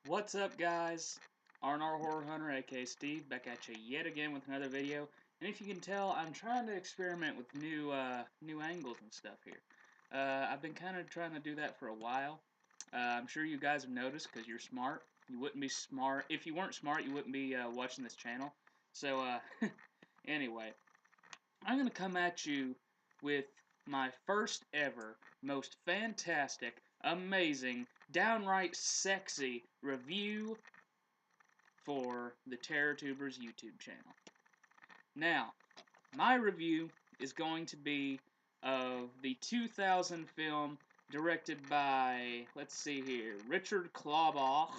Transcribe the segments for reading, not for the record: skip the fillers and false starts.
What's up, guys? R&R Horror Hunter, aka Steve, back at you yet again with another video. And if you can tell, I'm trying to experiment with new angles and stuff here. I've been kind of trying to do that for a while. I'm sure you guys have noticed because you're smart. You wouldn't be smart if you weren't smart. You wouldn't be watching this channel. So anyway, I'm gonna come at you with my first ever, most fantastic, amazing, downright sexy review for the TerrorTubers YouTube channel. Now, my review is going to be of the 2000 film directed by, let's see here, Richard Clawbach,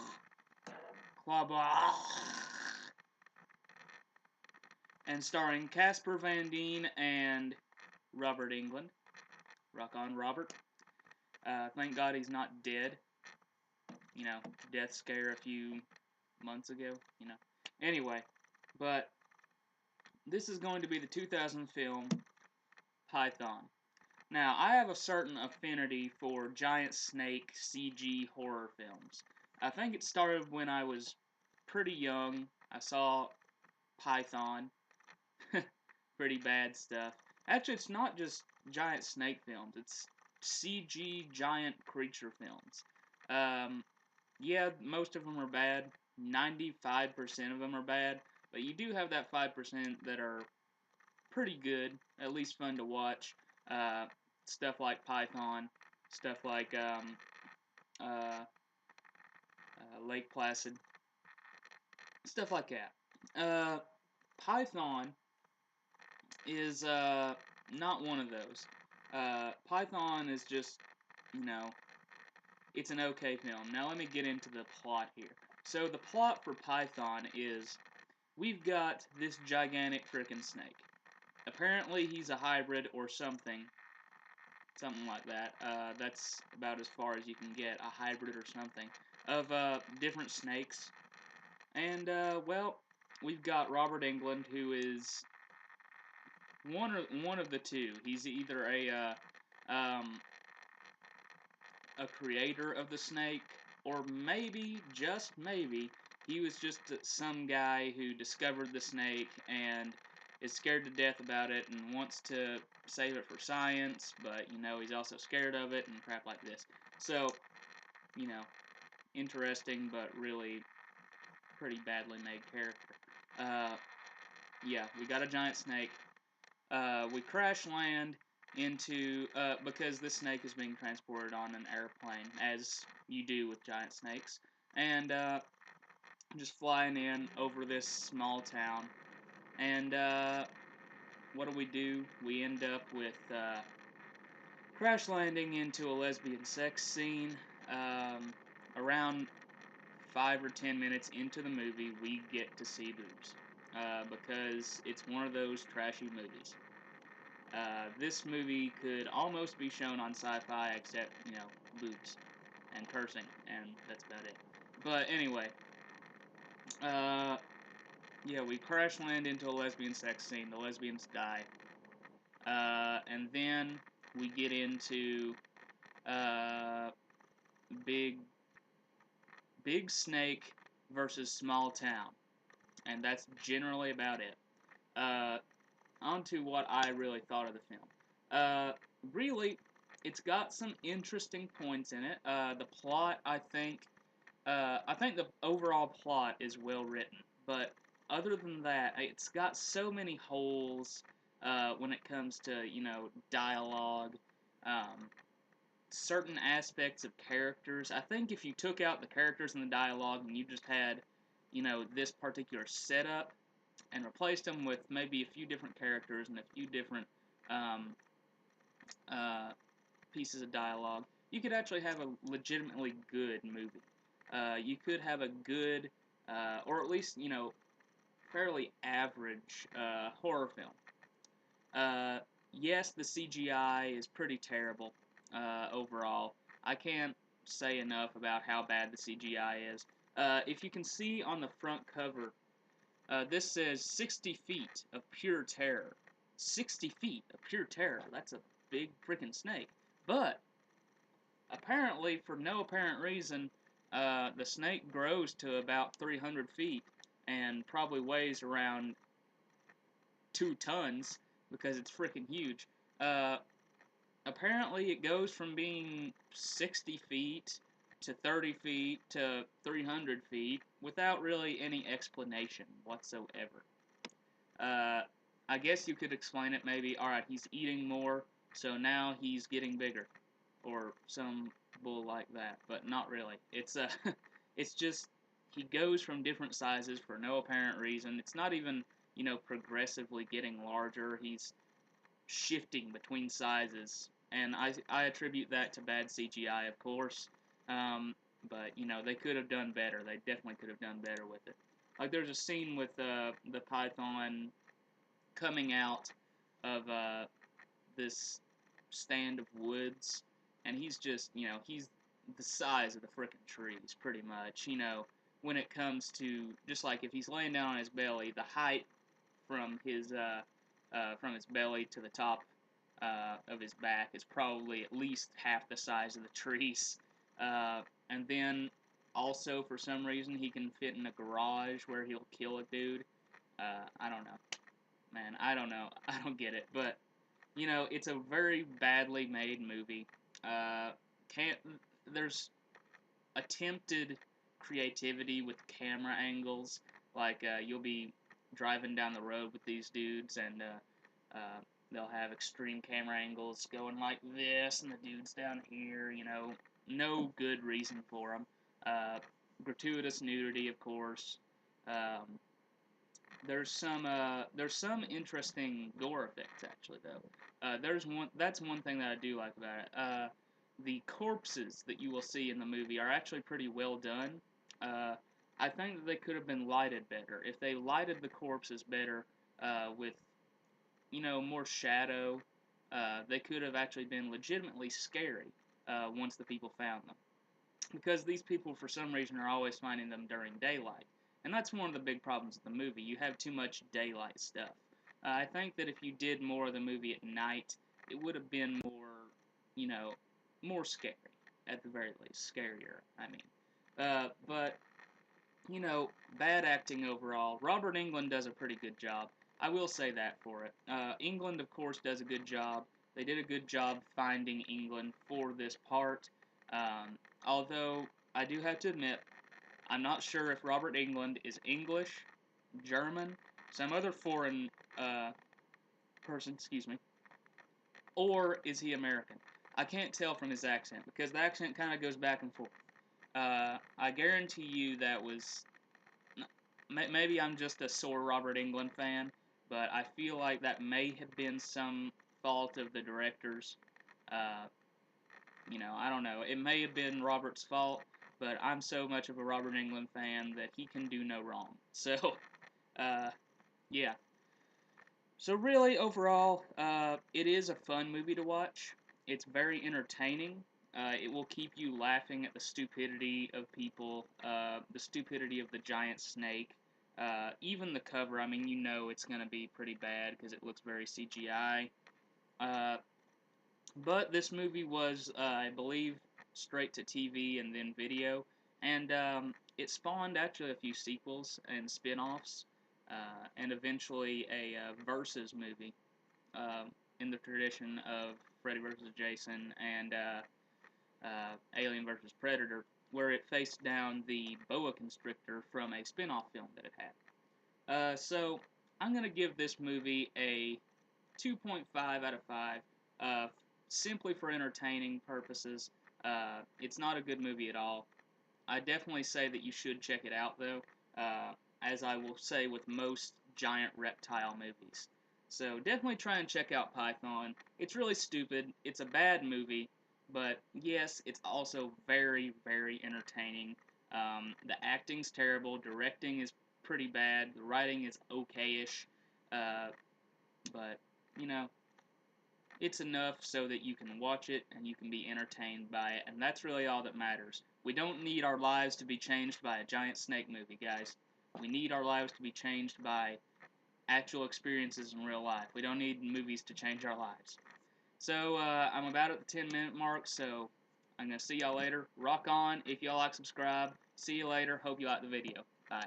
and starring Casper Van Dien and Robert Englund. Rock on, Robert. Thank God he's not dead. You know, death scare a few months ago, you know. Anyway, but this is going to be the 2000 film Python. Now, I have a certain affinity for giant snake CG horror films. I think it started when I was pretty young. I saw Python. Pretty bad stuff. Actually, it's not just giant snake films. It's CG giant creature films. Yeah, most of them are bad. 95% of them are bad. But you do have that 5% that are pretty good, at least fun to watch. Stuff like Python, stuff like uh, Lake Placid, stuff like that. Python is not one of those. Python is just, you know, it's an okay film. Now let me get into the plot here. So the plot for Python is we've got this gigantic frickin' snake. Apparently he's a hybrid or something like that. That's about as far as you can get, a hybrid or something, of different snakes. And, well, we've got Robert Englund, who is one of the two. He's either a creator of the snake, or maybe, just maybe, he was just some guy who discovered the snake and is scared to death about it and wants to save it for science, but, you know, he's also scared of it and crap like this. So, you know, interesting, but really pretty badly made character. Yeah, we got a giant snake. We crash land into, because this snake is being transported on an airplane, as you do with giant snakes, and just flying in over this small town. And what do? We end up with crash landing into a lesbian sex scene. Around 5 or 10 minutes into the movie, we get to see boobs. Because it's one of those trashy movies. This movie could almost be shown on Sci-Fi, except, you know, boobs and cursing, and that's about it. But anyway, uh, yeah, we crash land into a lesbian sex scene. The lesbians die. And then we get into uh, big, big snake versus small town, and that's generally about it. Uh, On to what I really thought of the film. Really, it's got some interesting points in it. The plot, I think the overall plot is well written, but other than that, it's got so many holes when it comes to, you know, dialogue, um, certain aspects of characters. I think if you took out the characters and the dialogue and you just had, you know, this particular setup and replaced them with maybe a few different characters and a few different um, uh, pieces of dialogue, you could actually have a legitimately good movie. You could have a good, or at least, you know, fairly average horror film. Uh, yes, the CGI is pretty terrible overall. I can't say enough about how bad the CGI is. If you can see on the front cover, this says 60 feet of pure terror. 60 feet of pure terror. That's a big freaking snake. But apparently, for no apparent reason, The snake grows to about 300 feet and probably weighs around 2 tons because it's freaking huge. Uh, Apparently, it goes from being 60 feet to 30 feet to 300 feet without really any explanation whatsoever. Uh, I guess you could explain it maybe, alright, he's eating more, so now he's getting bigger, or some bull like that, but not really. It's just, he goes from different sizes for no apparent reason. It's not even, progressively getting larger. He's shifting between sizes, and I attribute that to bad CGI, of course. But they could have done better. They definitely could have done better with it. Like there's a scene with the python coming out of this stand of woods, and he's just he's the size of the frickin' trees, pretty much. When it comes to just like if he's laying down on his belly, the height from his belly to the top of his back is probably at least half the size of the trees. And then also for some reason he can fit in a garage where he'll kill a dude. I don't know, man. I don't know. I don't get it. But it's a very badly made movie. Can't there's attempted creativity with camera angles. Like you'll be driving down the road with these dudes, and they'll have extreme camera angles going like this, and the dude's down here. No good reason for them. Uh, Gratuitous nudity, of course. Um, there's some interesting gore effects actually though. That's one thing that I do like about it. The corpses that you will see in the movie are actually pretty well done. Uh, I think that they could have been lighted better. If they lighted the corpses better with more shadow, they could have actually been legitimately scary once the people found them, because these people for some reason are always finding them during daylight, and that's one of the big problems with the movie. You have too much daylight stuff. I think that if you did more of the movie at night, it would have been more, you know, more scary at the very least, scarier. I mean, but bad acting overall. Robert Englund does a pretty good job. I will say that for it. Englund, of course, does a good job. They did a good job finding Englund for this part. Although, I do have to admit, I'm not sure if Robert Englund is English, German, some other foreign person, excuse me, or is he American? I can't tell from his accent, because the accent kind of goes back and forth. I guarantee you that was maybe I'm just a sore Robert Englund fan, but I feel like that may have been some fault of the directors. Uh, I don't know. It may have been Robert's fault, but I'm so much of a Robert Englund fan that he can do no wrong. So, uh, yeah. So really, overall, it is a fun movie to watch. It's very entertaining. It will keep you laughing at the stupidity of people, the stupidity of the giant snake. Even the cover, I mean, it's going to be pretty bad because it looks very CGI. Uh, but this movie was, I believe, straight to TV and then video, and it spawned actually a few sequels and spin-offs, and eventually a versus movie in the tradition of Freddy vs. Jason and Alien vs. Predator, where it faced down the boa constrictor from a spin-off film that it had. So I'm gonna give this movie a 2.5 out of 5, uh, simply for entertaining purposes. It's not a good movie at all. I definitely say that you should check it out, though, as I will say with most giant reptile movies. So definitely try and check out Python. It's really stupid. It's a bad movie, but yes, it's also very, very entertaining. The acting's terrible. Directing is pretty bad. The writing is okay-ish. Uh, but, you know, it's enough so that you can watch it and you can be entertained by it, and that's really all that matters. We don't need our lives to be changed by a giant snake movie, guys. We need our lives to be changed by actual experiences in real life. We don't need movies to change our lives. So, I'm about at the 10-minute mark, so I'm going to see y'all later. Rock on. If y'all like, subscribe. See you later. Hope you like the video. Bye.